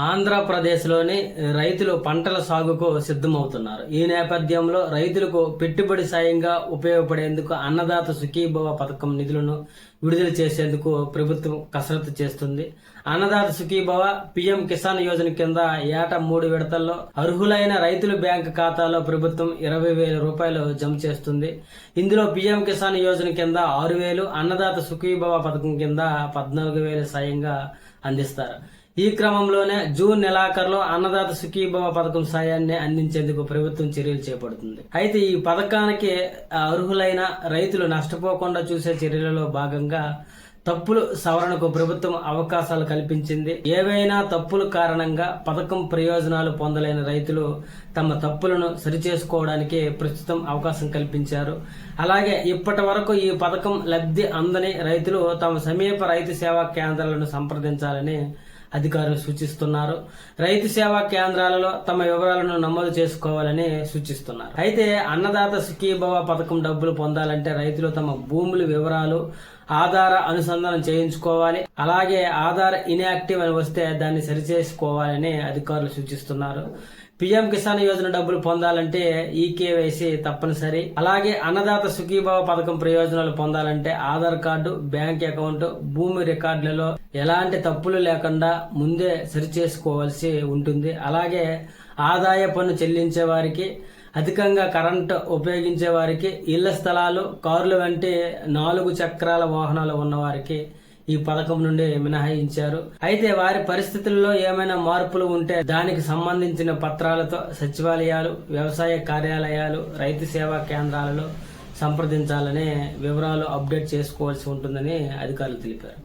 ఆంధ్రప్రదేశ్లోని రైతులు పంటల సాగుకు సిద్ధమవుతున్నారు. ఈ నేపథ్యంలో రైతులకు పెట్టుబడి సాయంగా ఉపయోగపడేందుకు అన్నదాత సుఖీభవ పథకం నిధులను విడుదల చేసేందుకు ప్రభుత్వం కసరత్తు చేస్తుంది. అన్నదాత సుఖీభవ పీఎం కిసాన్ యోజన కింద ఏటా 3 విడతల్లో అర్హులైన రైతుల బ్యాంకు ఖాతాలో ప్రభుత్వం 20,000 రూపాయలు జమ చేస్తుంది. ఇందులో పీఎం కిసాన్ యోజన కింద 6,000, అన్నదాత సుఖీభవ పథకం కింద 14,000 సాయంగా అందిస్తారు. ఈ క్రమంలోనే జూన్ నెలాఖరులో అన్నదాత సుఖీభవ పథకం సాయాన్ని అందించేందుకు ప్రభుత్వం చర్యలు చేపడుతుంది. అయితే ఈ పథకానికి అర్హులైన రైతులు నష్టపోకుండా చూసే చర్యలలో భాగంగా తప్పులు సవరణకు ప్రభుత్వం అవకాశాలు కల్పించింది. ఏవైనా తప్పుల కారణంగా పథకం ప్రయోజనాలు పొందలేని రైతులు తమ తప్పులను సరిచేసుకోవడానికి ప్రస్తుతం అవకాశం కల్పించారు. అలాగే ఇప్పటి వరకు ఈ పథకం లబ్ధి అందని రైతులు తమ సమీప రైతు సేవా కేంద్రాలను సంప్రదించాలని అధికారులు సూచిస్తున్నారు. రైతు సేవా కేంద్రాలలో తమ వివరాలను నమోదు చేసుకోవాలని సూచిస్తున్నారు. అయితే అన్నదాత సుఖీభవ పథకం డబ్బులు పొందాలంటే రైతులు తమ భూముల వివరాలు ఆధార అనుసంధానం చేయించుకోవాలి. అలాగే ఆధార్ ఇన్యాక్టివ్ అని వస్తే దాన్ని సరిచేసుకోవాలని అధికారులు సూచిస్తున్నారు. పీఎం కిసాన్ యోజన డబ్బులు పొందాలంటే ఈకేవైసీ తప్పనిసరి. అలాగే అన్నదాత సుఖీభవ పథకం ప్రయోజనాలు పొందాలంటే ఆధార్ కార్డు, బ్యాంక్ అకౌంట్, భూమి రికార్డులలో ఎలాంటి తప్పులు లేకుండా ముందే సరిచేసుకోవాల్సి ఉంటుంది. అలాగే ఆదాయ పన్ను చెల్లించే వారికి, అధికంగా కరెంటు ఉపయోగించే వారికి, ఇళ్ల స్థలాలు, కార్లు వంటి 4 చక్రాల వాహనాలు ఉన్నవారికి ఈ పథకం నుండి మినహాయించారు. అయితే వారి పరిస్థితుల్లో ఏమైనా మార్పులు ఉంటే దానికి సంబంధించిన పత్రాలతో సచివాలయాలు, వ్యవసాయ కార్యాలయాలు, రైతు సేవా కేంద్రాలలో సంప్రదించాలనే వివరాలు అప్డేట్ చేసుకోవాల్సి ఉంటుందని అధికారులు తెలిపారు.